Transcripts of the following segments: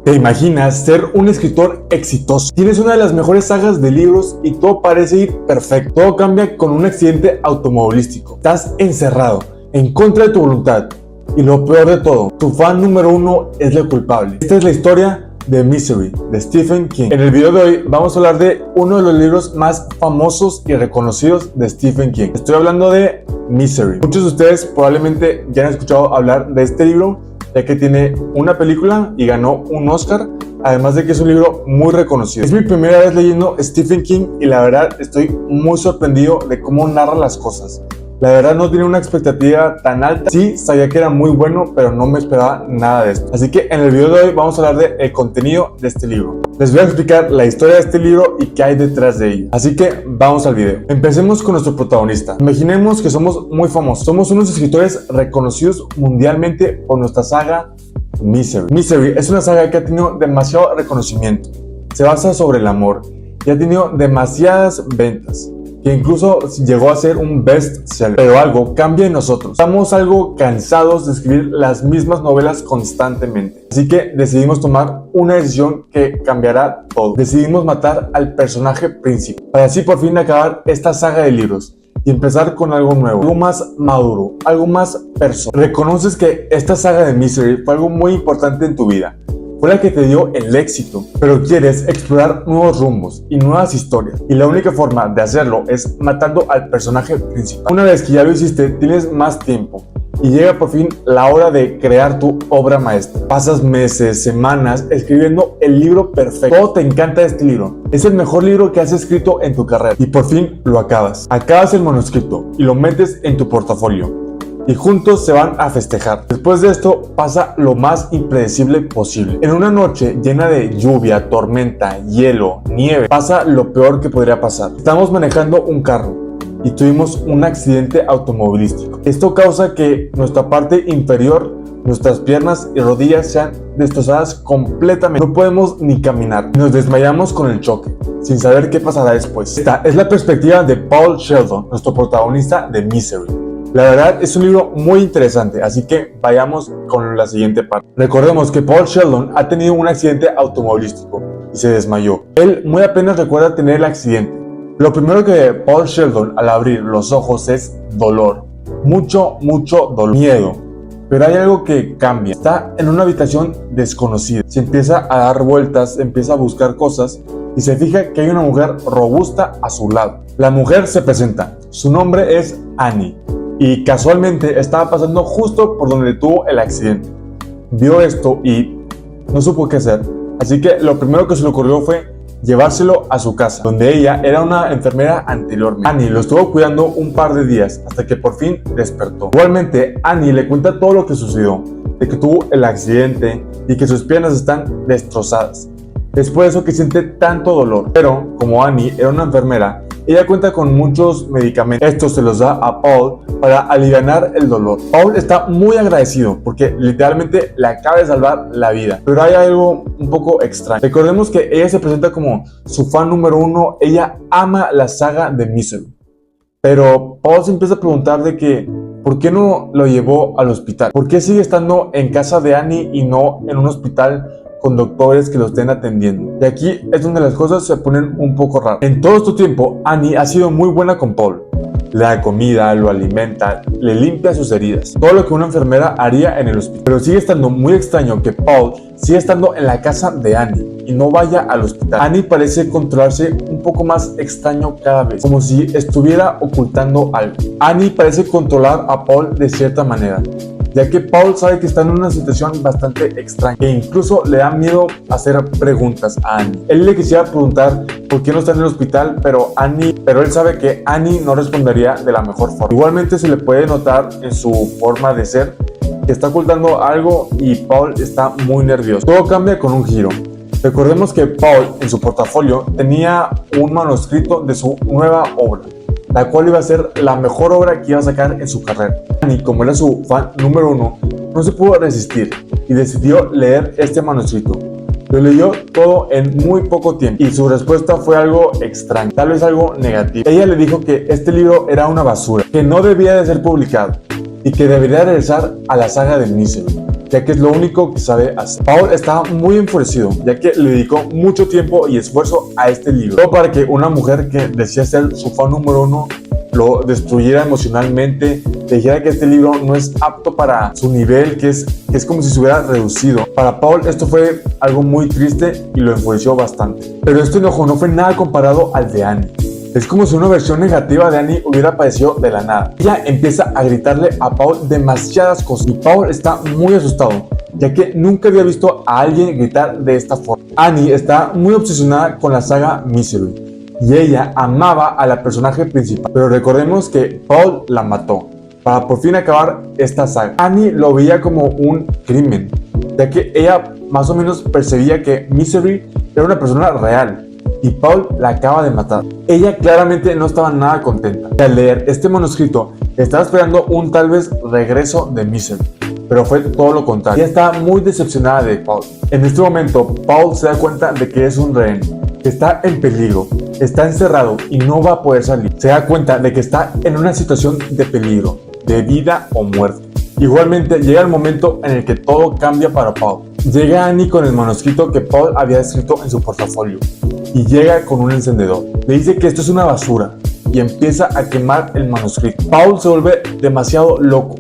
¿Te imaginas ser un escritor exitoso? Tienes una de las mejores sagas de libros y todo parece ir perfecto. Todo cambia con un accidente automovilístico. Estás encerrado, en contra de tu voluntad. Y lo peor de todo, tu fan número uno es el culpable. Esta es la historia de Misery, de Stephen King. En el video de hoy vamos a hablar de uno de los libros más famosos y reconocidos de Stephen King. Estoy hablando de Misery. Muchos de ustedes probablemente ya han escuchado hablar de este libro, ya que tiene una película y ganó un Oscar, además de que es un libro muy reconocido. Es mi primera vez leyendo Stephen King y la verdad estoy muy sorprendido de cómo narra las cosas. La verdad no tenía una expectativa tan alta. Sí, sabía que era muy bueno, pero no me esperaba nada de esto. Así que en el video de hoy vamos a hablar del contenido de este libro. Les voy a explicar la historia de este libro y qué hay detrás de ella. Así que vamos al video. Empecemos con nuestro protagonista. Imaginemos que somos muy famosos. Somos unos escritores reconocidos mundialmente por nuestra saga Misery. Misery es una saga que ha tenido demasiado reconocimiento. Se basa sobre el amor y ha tenido demasiadas ventas, que incluso llegó a ser un bestseller. Pero algo cambia en nosotros. Estamos algo cansados de escribir las mismas novelas constantemente. Así que decidimos tomar una decisión que cambiará todo. Decidimos matar al personaje principal, para así por fin acabar esta saga de libros y empezar con algo nuevo, algo más maduro, algo más personal. Reconoces que esta saga de Misery fue algo muy importante en tu vida. Fue la que te dio el éxito, pero quieres explorar nuevos rumbos y nuevas historias. Y la única forma de hacerlo es matando al personaje principal. Una vez que ya lo hiciste, tienes más tiempo y llega por fin la hora de crear tu obra maestra. Pasas meses, semanas escribiendo el libro perfecto. Todo te encanta de este libro. Es el mejor libro que has escrito en tu carrera y por fin lo acabas. Acabas el manuscrito y lo metes en tu portafolio. Y juntos se van a festejar. Después de esto pasa lo más impredecible posible. En una noche llena de lluvia, tormenta, hielo, nieve, pasa lo peor que podría pasar. Estamos manejando un carro y tuvimos un accidente automovilístico. Esto causa que nuestra parte inferior, nuestras piernas y rodillas sean destrozadas completamente. No podemos ni caminar. Nos desmayamos con el choque, sin saber qué pasará después. Esta es la perspectiva de Paul Sheldon, nuestro protagonista de Misery. La verdad es un libro muy interesante, así que vayamos con la siguiente parte. Recordemos que Paul Sheldon ha tenido un accidente automovilístico y se desmayó. Él muy apenas recuerda tener el accidente. Lo primero que ve Paul Sheldon al abrir los ojos es dolor. Mucho dolor. Miedo. Pero hay algo que cambia. Está en una habitación desconocida. Se empieza a dar vueltas, empieza a buscar cosas y se fija que hay una mujer robusta a su lado. La mujer se presenta. Su nombre es Annie. Y casualmente estaba pasando justo por donde tuvo el accidente. Vio esto y no supo qué hacer. Así que lo primero que se le ocurrió fue llevárselo a su casa, donde ella era una enfermera anteriormente. Annie lo estuvo cuidando un par de días hasta que por fin despertó. Igualmente, Annie le cuenta todo lo que sucedió, de que tuvo el accidente y que sus piernas están destrozadas. Es por eso que siente tanto dolor. Pero como Annie era una enfermera, ella cuenta con muchos medicamentos. Esto se los da a Paul para alivianar el dolor. Paul está muy agradecido porque literalmente le acaba de salvar la vida. Pero hay algo un poco extraño. Recordemos que ella se presenta como su fan número uno. Ella ama la saga de Misery. Pero Paul se empieza a preguntar de que ¿por qué no lo llevó al hospital? ¿Por qué sigue estando en casa de Annie y no en un hospital con doctores que lo estén atendiendo? Y aquí es donde las cosas se ponen un poco raras. En todo este tiempo, Annie ha sido muy buena con Paul. Le da comida, lo alimenta, le limpia sus heridas. Todo lo que una enfermera haría en el hospital. Pero sigue estando muy extraño que Paul siga estando en la casa de Annie y no vaya al hospital. Annie parece controlarse un poco más extraño cada vez, como si estuviera ocultando algo. Annie parece controlar a Paul de cierta manera, ya que Paul sabe que está en una situación bastante extraña e incluso le da miedo hacer preguntas a Annie. Él le quisiera preguntar por qué no está en el hospital, pero él sabe que Annie no respondería de la mejor forma. Igualmente se le puede notar en su forma de ser que está ocultando algo y Paul está muy nervioso. Todo cambia con un giro. Recordemos que Paul en su portafolio tenía un manuscrito de su nueva obra, la cual iba a ser la mejor obra que iba a sacar en su carrera. Annie, como era su fan número uno, no se pudo resistir y decidió leer este manuscrito. Lo leyó todo en muy poco tiempo y su respuesta fue algo extraño, tal vez algo negativo. Ella le dijo que este libro era una basura, que no debía de ser publicado y que debería regresar a la saga de Misery. ya que es lo único que sabe hacer. Paul estaba muy enfurecido, ya que le dedicó mucho tiempo y esfuerzo a este libro, todo para que una mujer que decía ser su fan número uno lo destruyera emocionalmente, le dijera que este libro no es apto para su nivel, que es como si se hubiera reducido. Para Paul esto fue algo muy triste y lo enfureció bastante. Pero este enojo no fue nada comparado al de Annie. Es como si una versión negativa de Annie hubiera aparecido de la nada. Ella empieza a gritarle a Paul demasiadas cosas y Paul está muy asustado, ya que nunca había visto a alguien gritar de esta forma. Annie está muy obsesionada con la saga Misery y ella amaba a la personaje principal, pero recordemos que Paul la mató para por fin acabar esta saga. Annie lo veía como un crimen, ya que ella más o menos percibía que Misery era una persona real y Paul la acaba de matar. Ella claramente no estaba nada contenta. Al leer este manuscrito estaba esperando un tal vez regreso de Misery, pero fue todo lo contrario. Ella estaba muy decepcionada de Paul. En este momento Paul se da cuenta de que es un rehén, que está en peligro, está encerrado y no va a poder salir. Se da cuenta de que está en una situación de peligro, de vida o muerte. Igualmente llega el momento en el que todo cambia para Paul. Llega Annie con el manuscrito que Paul había escrito en su portafolio y llega con un encendedor. Le dice que esto es una basura y empieza a quemar el manuscrito. Paul se vuelve demasiado loco,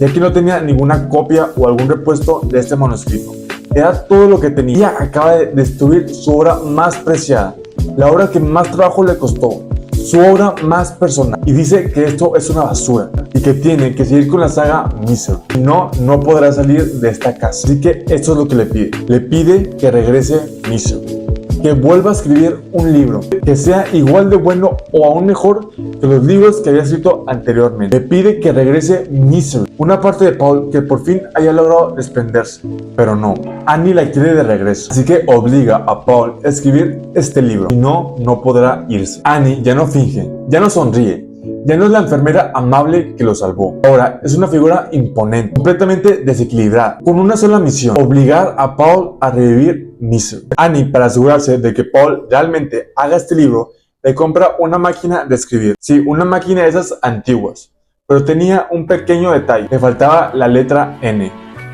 ya que no tenía ninguna copia o algún repuesto de este manuscrito. Era todo lo que tenía. Ella acaba de destruir su obra más preciada, la obra que más trabajo le costó, su obra más personal, y dice que esto es una basura y que tiene que seguir con la saga Misery. Si no, no podrá salir de esta casa. Así que esto es lo que le pide. Le pide que regrese Misery, que vuelva a escribir un libro que sea igual de bueno o aún mejor que los libros que había escrito anteriormente. Le pide que regrese Misery, una parte de Paul que por fin haya logrado desprenderse, pero no, Annie la quiere de regreso, así que obliga a Paul a escribir este libro, y no podrá irse. Annie ya no finge, ya no sonríe, ya no es la enfermera amable que lo salvó. Ahora es una figura imponente, completamente desequilibrada, con una sola misión: obligar a Paul a revivir Misery. Annie, para asegurarse de que Paul realmente haga este libro, le compra una máquina de escribir. Sí, una máquina de esas antiguas, pero tenía un pequeño detalle: le faltaba la letra N.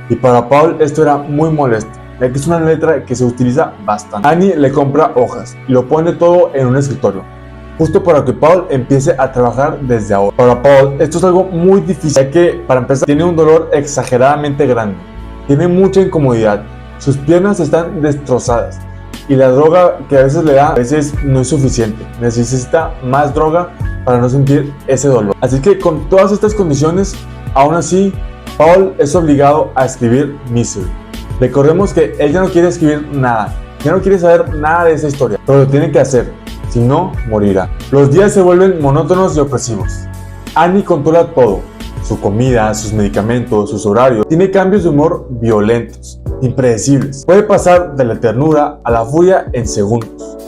Y para Paul esto era muy molesto, ya que es una letra que se utiliza bastante. Annie le compra hojas y lo pone todo en un escritorio, justo para que Paul empiece a trabajar desde ahora. Para Paul esto es algo muy difícil, ya que para empezar tiene un dolor exageradamente grande, tiene mucha incomodidad, sus piernas están destrozadas y la droga que a veces le da a veces no es suficiente, necesita más droga para no sentir ese dolor. Así que con todas estas condiciones, aún así Paul es obligado a escribir Misery. Recordemos que él ya no quiere escribir nada, ya no quiere saber nada de esa historia, pero lo tiene que hacer, si no, morirá. Los días se vuelven monótonos y opresivos. Annie controla todo: su comida, sus medicamentos, sus horarios. Tiene cambios de humor violentos, impredecibles. Puede pasar de la ternura a la furia en segundos.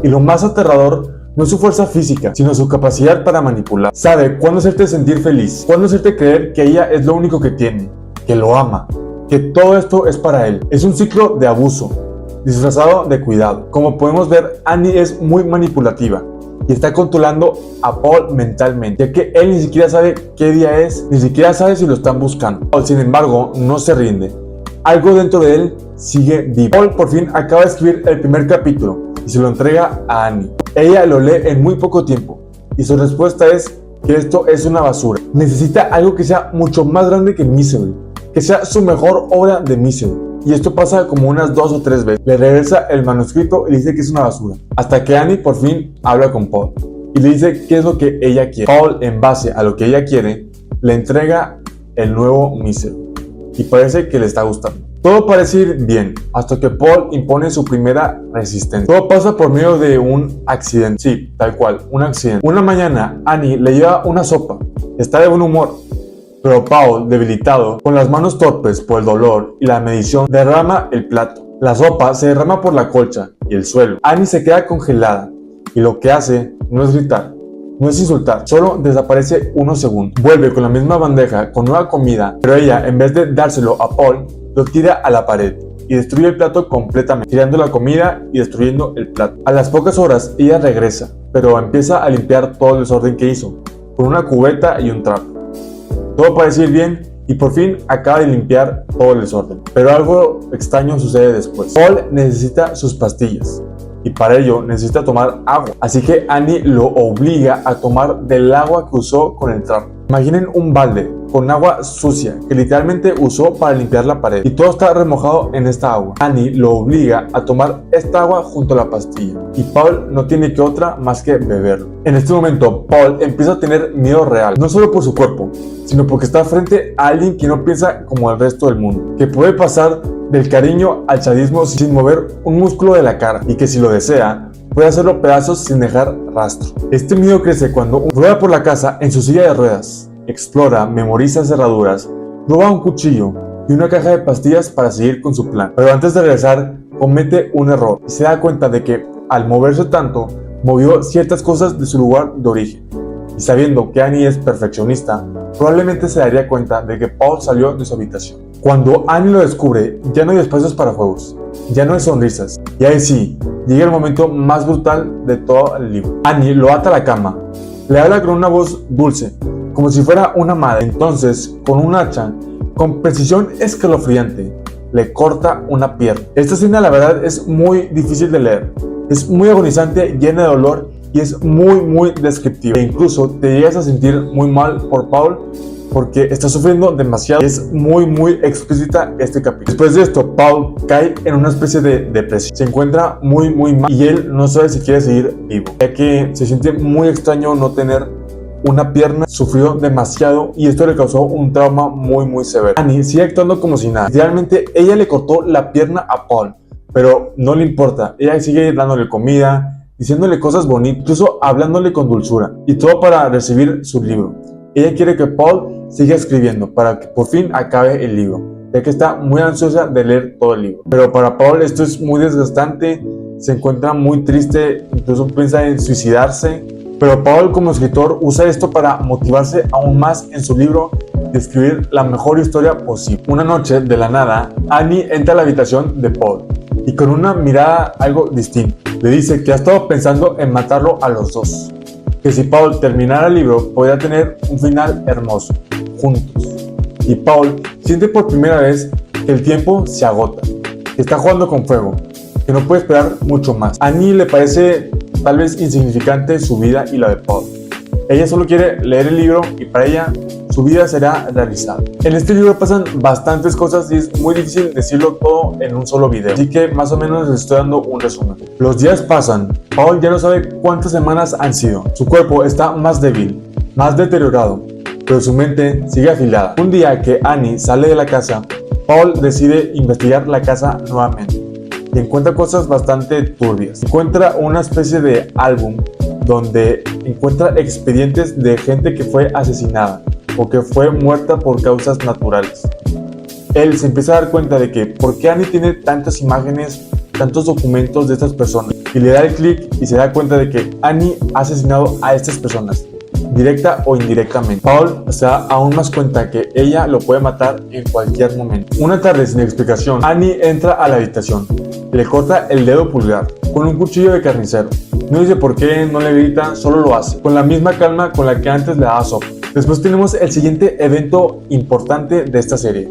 Y lo más aterrador no es su fuerza física, sino su capacidad para manipular. Sabe cuándo hacerte sentir feliz, cuándo hacerte creer que ella es lo único que tiene, que lo ama, que todo esto es para él. Es un ciclo de abuso, disfrazado de cuidado. Como podemos ver, Annie es muy manipulativa y está controlando a Paul mentalmente, ya que él ni siquiera sabe qué día es, ni siquiera sabe si lo están buscando. Paul, sin embargo, no se rinde. Algo dentro de él sigue vivo. Paul por fin acaba de escribir el primer capítulo y se lo entrega a Annie. Ella lo lee en muy poco tiempo y su respuesta es que esto es una basura. Necesita algo que sea mucho más grande que Misery, que sea su mejor obra de Misery. Y esto pasa como unas 2 o 3 veces. Le regresa el manuscrito y le dice que es una basura, hasta que Annie por fin habla con Paul y le dice qué es lo que ella quiere. Paul, en base a lo que ella quiere, le entrega el nuevo Misery y parece que le está gustando. Todo parece ir bien, hasta que Paul impone su primera resistencia. Todo pasa por medio de un accidente. Sí, tal cual, un accidente. Una mañana, Annie le lleva una sopa. Está de buen humor, pero Paul, debilitado, con las manos torpes por el dolor y la medición, derrama el plato. La sopa se derrama por la colcha y el suelo. Annie se queda congelada y lo que hace no es gritar, no es insultar, solo desaparece unos segundos. Vuelve con la misma bandeja con nueva comida, pero ella, en vez de dárselo a Paul, lo tira a la pared y destruye el plato completamente, tirando la comida y destruyendo el plato. A las pocas horas ella regresa, pero empieza a limpiar todo el desorden que hizo, con una cubeta y un trapo. Todo parece ir bien y por fin acaba de limpiar todo el desorden. Pero algo extraño sucede después. Paul necesita sus pastillas y para ello necesita tomar agua. Así que Annie lo obliga a tomar del agua que usó con el trapo. Imaginen un balde con agua sucia que literalmente usó para limpiar la pared y todo está remojado en esta agua. Annie lo obliga a tomar esta agua junto a la pastilla y Paul no tiene que otra más que beberlo. En este momento Paul empieza a tener miedo real, no solo por su cuerpo, sino porque está frente a alguien que no piensa como el resto del mundo, que puede pasar del cariño al sadismo sin mover un músculo de la cara y que si lo desea puede hacerlo pedazos sin dejar rastro. Este miedo crece cuando rueda por la casa en su silla de ruedas, explora, memoriza cerraduras, roba un cuchillo y una caja de pastillas para seguir con su plan. Pero antes de regresar comete un error y se da cuenta de que al moverse tanto movió ciertas cosas de su lugar de origen. Y sabiendo que Annie es perfeccionista, probablemente se daría cuenta de que Paul salió de su habitación. Cuando Annie lo descubre, ya no hay espacios para juegos, ya no hay sonrisas. Y ahí sí, llega el momento más brutal de todo el libro. Annie lo ata a la cama, le habla con una voz dulce, como si fuera una madre. Entonces, con un hacha, con precisión escalofriante, le corta una pierna. Esta escena la verdad es muy difícil de leer. Es muy agonizante, llena de dolor y es muy descriptiva. E incluso te llegas a sentir muy mal por Paul porque está sufriendo demasiado. Es muy explícita este capítulo. Después de esto, Paul cae en una especie de depresión. Se encuentra muy mal y él no sabe si quiere seguir vivo, ya que se siente muy extraño no tener una pierna. Sufrió demasiado y esto le causó un trauma muy severo. Annie sigue actuando como si nada. Realmente ella le cortó la pierna a Paul, pero no le importa. Ella sigue dándole comida, diciéndole cosas bonitas, incluso hablándole con dulzura, y todo para recibir su libro. Ella quiere que Paul siga escribiendo para que por fin acabe el libro, ya que está muy ansiosa de leer todo el libro. Pero para Paul esto es muy desgastante, se encuentra muy triste, incluso piensa en suicidarse. Pero Paul como escritor usa esto para motivarse aún más en su libro de escribir la mejor historia posible. Una noche, de la nada, Annie entra a la habitación de Paul y con una mirada algo distinta le dice que ha estado pensando en matarlo a los dos, que si Paul terminara el libro podría tener un final hermoso, juntos. Y Paul siente por primera vez que el tiempo se agota, que está jugando con fuego, que no puede esperar mucho más. A Annie le parece tal vez insignificante su vida y la de Paul. Ella solo quiere leer el libro y para ella su vida será realizada. En este libro pasan bastantes cosas y es muy difícil decirlo todo en un solo video, así que más o menos les estoy dando un resumen. Los días pasan, Paul ya no sabe cuántas semanas han sido. Su cuerpo está más débil, más deteriorado, pero su mente sigue afilada. Un día que Annie sale de la casa, Paul decide investigar la casa nuevamente y encuentra cosas bastante turbias. Encuentra una especie de álbum donde encuentra expedientes de gente que fue asesinada o que fue muerta por causas naturales. Él se empieza a dar cuenta de que por qué Annie tiene tantas imágenes, tantos documentos de estas personas, y le da el clic y se da cuenta de que Annie ha asesinado a estas personas, directa o indirectamente. Paul se da aún más cuenta que ella lo puede matar en cualquier momento. Una tarde sin explicación, Annie entra a la habitación, le corta el dedo pulgar con un cuchillo de carnicero. No dice por qué, no le grita, solo lo hace, con la misma calma con la que antes le daba sopa. Después tenemos el siguiente evento importante de esta serie,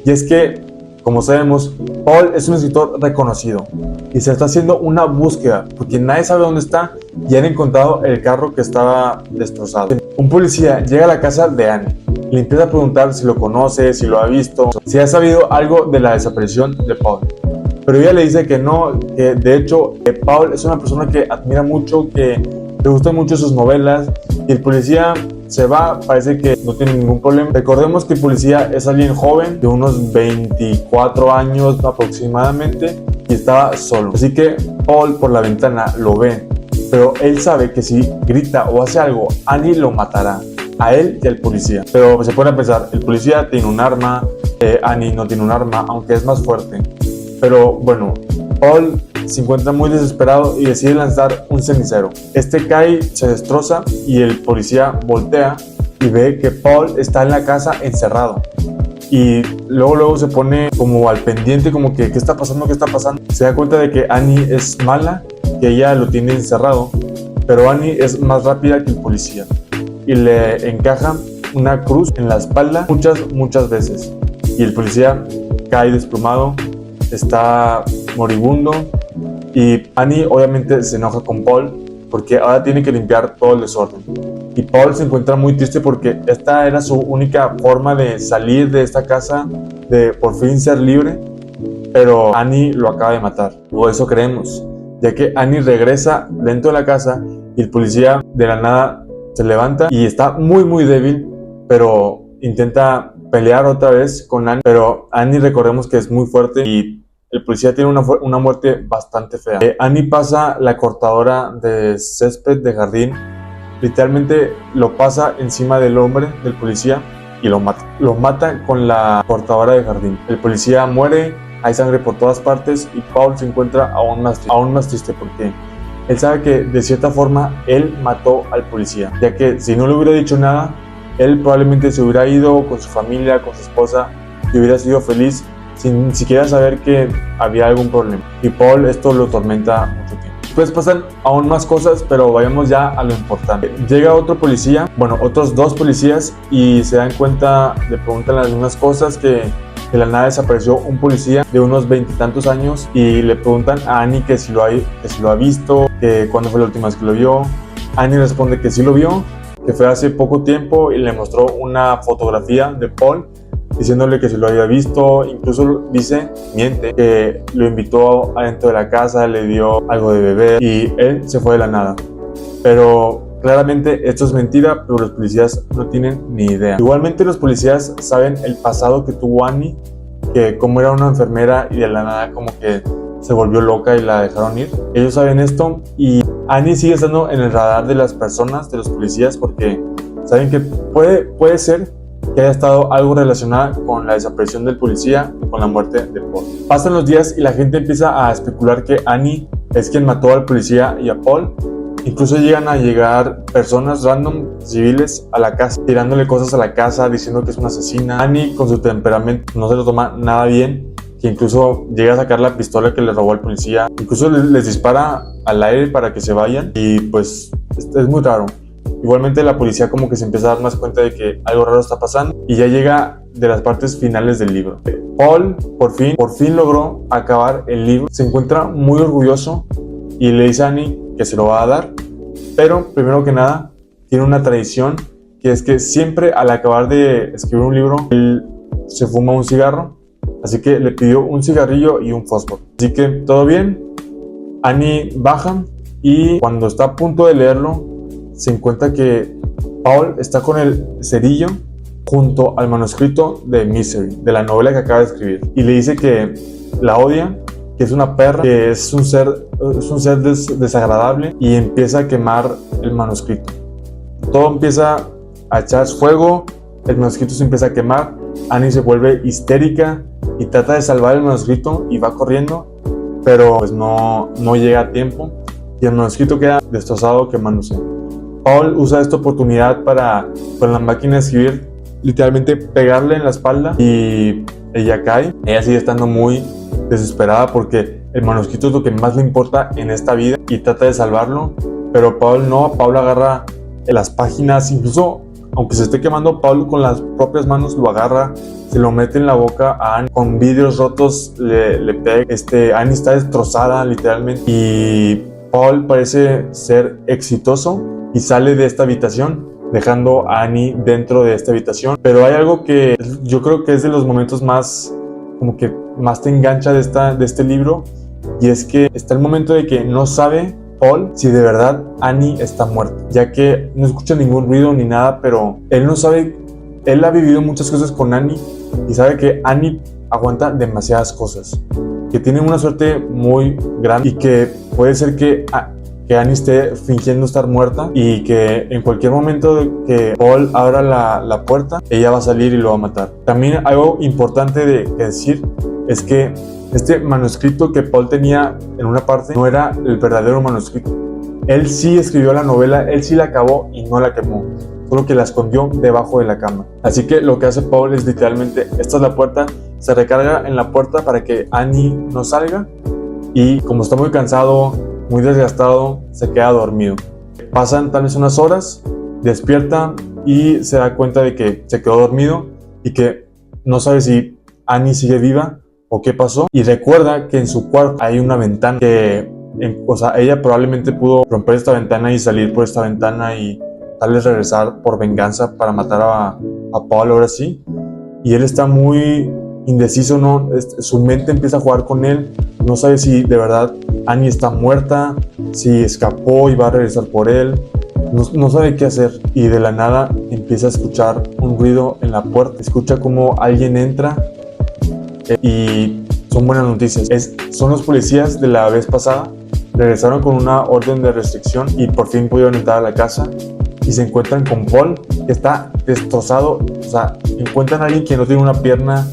y es que, como sabemos, Paul es un escritor reconocido y se está haciendo una búsqueda porque nadie sabe dónde está y han encontrado el carro que estaba destrozado. Un policía llega a la casa de Annie y le empieza a preguntar si lo conoce, si lo ha visto, si ha sabido algo de la desaparición de Paul. Pero ella le dice que no, que de hecho Paul es una persona que admira mucho, que le gustan mucho sus novelas, y el policía se va, parece que no tiene ningún problema. Recordemos que el policía es alguien joven, de unos 24 años aproximadamente, y estaba solo. Así que Paul por la ventana lo ve, pero él sabe que si grita o hace algo, Annie lo matará, a él y al policía. Pero se pone a pensar, el policía tiene un arma, Annie no tiene un arma, aunque es más fuerte. Pero bueno, Paul se encuentra muy desesperado y decide lanzar un cenicero. Este cae, se destroza y el policía voltea y ve que Paul está en la casa encerrado. Y luego se pone como al pendiente, como que ¿qué está pasando? ¿Qué está pasando? Se da cuenta de que Annie es mala, que ella lo tiene encerrado, pero Annie es más rápida que el policía y le encaja una cruz en la espalda muchas veces. Y el policía cae desplomado, está moribundo. Y Annie obviamente se enoja con Paul porque ahora tiene que limpiar todo el desorden. Y Paul se encuentra muy triste porque esta era su única forma de salir de esta casa, de por fin ser libre. Pero Annie lo acaba de matar, o eso creemos, ya que Annie regresa dentro de la casa y el policía de la nada se levanta y está muy débil, pero intenta pelear otra vez con Annie. Pero Annie, recordemos que es muy fuerte y el policía tiene una muerte bastante fea. Annie pasa la cortadora de césped de jardín, literalmente lo pasa encima del hombre del policía y lo mata. Lo mata con la cortadora de jardín. El policía muere, hay sangre por todas partes y Paul se encuentra aún más triste porque él sabe que de cierta forma él mató al policía, ya que si no le hubiera dicho nada, él probablemente se hubiera ido con su familia, con su esposa y hubiera sido feliz sin siquiera saber que había algún problema. Y Paul esto lo tormenta mucho tiempo. Después pasan aún más cosas, pero vayamos ya a lo importante. Llega otro policía, otros dos policías, y se dan cuenta, le preguntan las mismas cosas, que de la nada desapareció un policía de unos 20 y tantos años, y le preguntan a Annie que si lo ha visto, que cuándo fue la última vez que lo vio. Annie responde que sí lo vio, que fue hace poco tiempo, y le mostró una fotografía de Paul diciéndole que si lo había visto. Incluso miente, que lo invitó adentro de la casa, le dio algo de beber y él se fue de la nada. Pero claramente esto es mentira, pero los policías no tienen ni idea. Igualmente los policías saben el pasado que tuvo Annie, que como era una enfermera y de la nada como que se volvió loca y la dejaron ir. Ellos saben esto y Annie sigue estando en el radar de las personas, de los policías, porque saben que puede ser que haya estado algo relacionada con la desaparición del policía y con la muerte de Paul. Pasan los días y la gente empieza a especular que Annie es quien mató al policía y a Paul. Incluso llegan a llegar personas random, civiles, a la casa, tirándole cosas a la casa, diciendo que es una asesina. Annie, con su temperamento, no se lo toma nada bien, que incluso llega a sacar la pistola que le robó al policía. Incluso les dispara al aire para que se vayan y pues es muy raro. Igualmente la policía como que se empieza a dar más cuenta de que algo raro está pasando y ya llega de las partes finales del libro. Paul por fin logró acabar el libro. Se encuentra muy orgulloso y le dice a Annie que se lo va a dar, pero primero que nada tiene una tradición, que es que siempre al acabar de escribir un libro él se fuma un cigarro, así que le pidió un cigarrillo y un fósforo. Así que todo bien, Annie baja y cuando está a punto de leerlo se encuentra que Paul está con el cerillo junto al manuscrito de Misery, de la novela que acaba de escribir, y le dice que la odia, que es una perra, que es un ser desagradable, y empieza a quemar el manuscrito. Todo empieza a echar fuego, el manuscrito se empieza a quemar, Annie se vuelve histérica y trata de salvar el manuscrito y va corriendo, pero pues no llega a tiempo y el manuscrito queda destrozado, quemándose. Paul usa esta oportunidad para, con la máquina de escribir, literalmente pegarle en la espalda y ella cae. Ella sigue estando muy desesperada porque el manuscrito es lo que más le importa en esta vida y trata de salvarlo, pero Paul no. Paul agarra las páginas, incluso aunque se esté quemando, Paul con las propias manos lo agarra, se lo mete en la boca a Annie, con vidrios rotos le pega. Annie está destrozada literalmente y Paul parece ser exitoso y sale de esta habitación, dejando a Annie dentro de esta habitación. Pero hay algo que yo creo que es de los momentos más, como que más te engancha de este libro, y es que está el momento de que no sabe Paul si de verdad Annie está muerta, ya que no escucha ningún ruido ni nada, pero él no sabe. Él ha vivido muchas cosas con Annie y sabe que Annie aguanta demasiadas cosas, que tiene una suerte muy grande y que puede ser que Annie esté fingiendo estar muerta y que en cualquier momento que Paul abra la puerta, ella va a salir y lo va a matar. También algo importante de decir es que este manuscrito que Paul tenía en una parte no era el verdadero manuscrito. Él sí escribió la novela, él sí la acabó y no la quemó, solo que la escondió debajo de la cama. Así que lo que hace Paul es literalmente, esta es la puerta, se recarga en la puerta para que Annie no salga, y como está muy cansado, muy desgastado, se queda dormido. Pasan tal vez unas horas, despierta y se da cuenta de que se quedó dormido y que no sabe si Annie sigue viva o qué pasó, y recuerda que en su cuarto hay una ventana que, o sea, ella probablemente pudo romper esta ventana y salir por esta ventana y tal vez regresar por venganza para matar a Paul ahora sí. Y él está muy indeciso, ¿no? Su mente empieza a jugar con él, no sabe si de verdad Annie está muerta, si escapó y va a regresar por él, no sabe qué hacer, y de la nada empieza a escuchar un ruido en la puerta, escucha como alguien entra y son buenas noticias. Son los policías de la vez pasada, regresaron con una orden de restricción y por fin pudieron entrar a la casa y se encuentran con Paul, que está destrozado. O sea, encuentran a alguien que no tiene una pierna,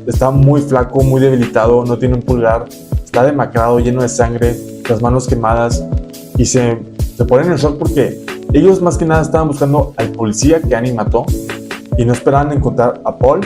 está muy flaco, muy debilitado, no tiene un pulgar, está demacrado, lleno de sangre, las manos quemadas, y se ponen en shock porque ellos más que nada estaban buscando al policía que Annie mató y no esperaban encontrar a Paul,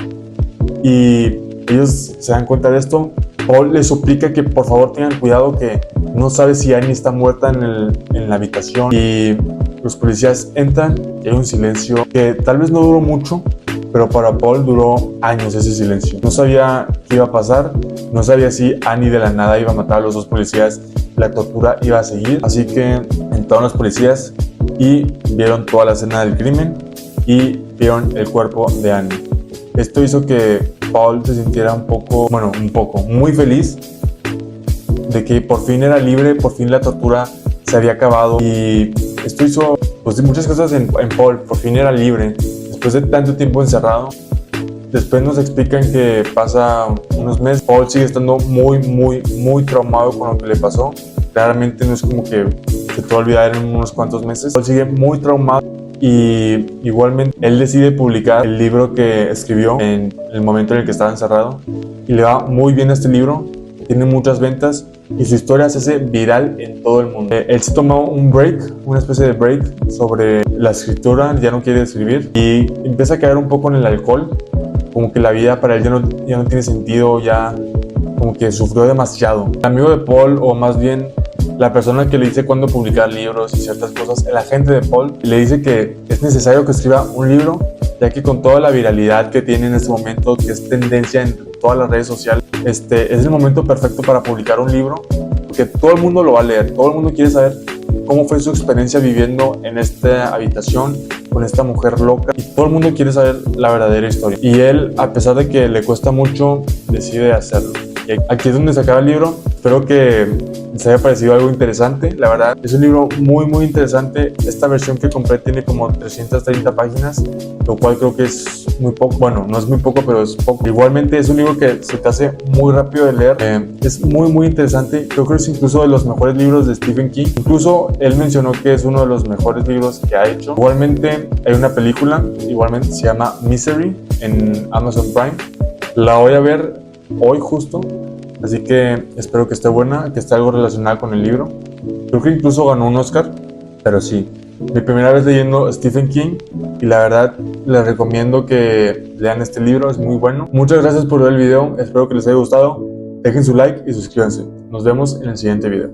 y ellos se dan cuenta de esto. Paul les suplica que por favor tengan cuidado, que no sabe si Annie está muerta en la habitación, y los policías entran y hay un silencio que tal vez no duró mucho, pero para Paul duró años ese silencio. No sabía qué iba a pasar, no sabía si Annie de la nada iba a matar a los dos policías, la tortura iba a seguir, así que entraron los policías y vieron toda la escena del crimen y vieron el cuerpo de Annie. Esto hizo que Paul se sintiera muy feliz de que por fin era libre, por fin la tortura se había acabado, y esto hizo pues muchas cosas en Paul. Por fin era libre después de tanto tiempo encerrado. Después nos explican que pasa unos meses, Paul sigue estando muy traumado con lo que le pasó. Claramente no es como que se te va a olvidar en unos cuantos meses. Paul sigue muy traumado y igualmente él decide publicar el libro que escribió en el momento en el que estaba encerrado, y le va muy bien a este libro, tiene muchas ventas y su historia se hace viral en todo el mundo. Él se tomó un break, una especie de break sobre la escritura, ya no quiere escribir y empieza a caer un poco en el alcohol, como que la vida para él ya no tiene sentido, ya como que sufrió demasiado. El amigo de Paul, o más bien la persona que le dice cuándo publicar libros y ciertas cosas, el agente de Paul, le dice que es necesario que escriba un libro, ya que con toda la viralidad que tiene en este momento, que es tendencia en todas las redes sociales, es el momento perfecto para publicar un libro, porque todo el mundo lo va a leer, todo el mundo quiere saber cómo fue su experiencia viviendo en esta habitación con esta mujer loca, y todo el mundo quiere saber la verdadera historia. Y él, a pesar de que le cuesta mucho, decide hacerlo. Y aquí es donde se acaba el libro. Espero que les haya parecido algo interesante. La verdad, es un libro muy interesante. Esta versión que compré tiene como 330 páginas, lo cual creo que es muy poco. Bueno, no es muy poco, pero es poco. Igualmente es un libro que se te hace muy rápido de leer. Es muy interesante. Creo que es incluso de los mejores libros de Stephen King. Incluso él mencionó que es uno de los mejores libros que ha hecho. Igualmente hay una película, igualmente se llama Misery, en Amazon Prime. La voy a ver hoy justo, así que espero que esté buena, que esté algo relacionada con el libro. Creo que incluso ganó un Oscar, pero sí, mi primera vez leyendo Stephen King, y la verdad les recomiendo que lean este libro, es muy bueno. Muchas gracias por ver el video, espero que les haya gustado, dejen su like y suscríbanse. Nos vemos en el siguiente video.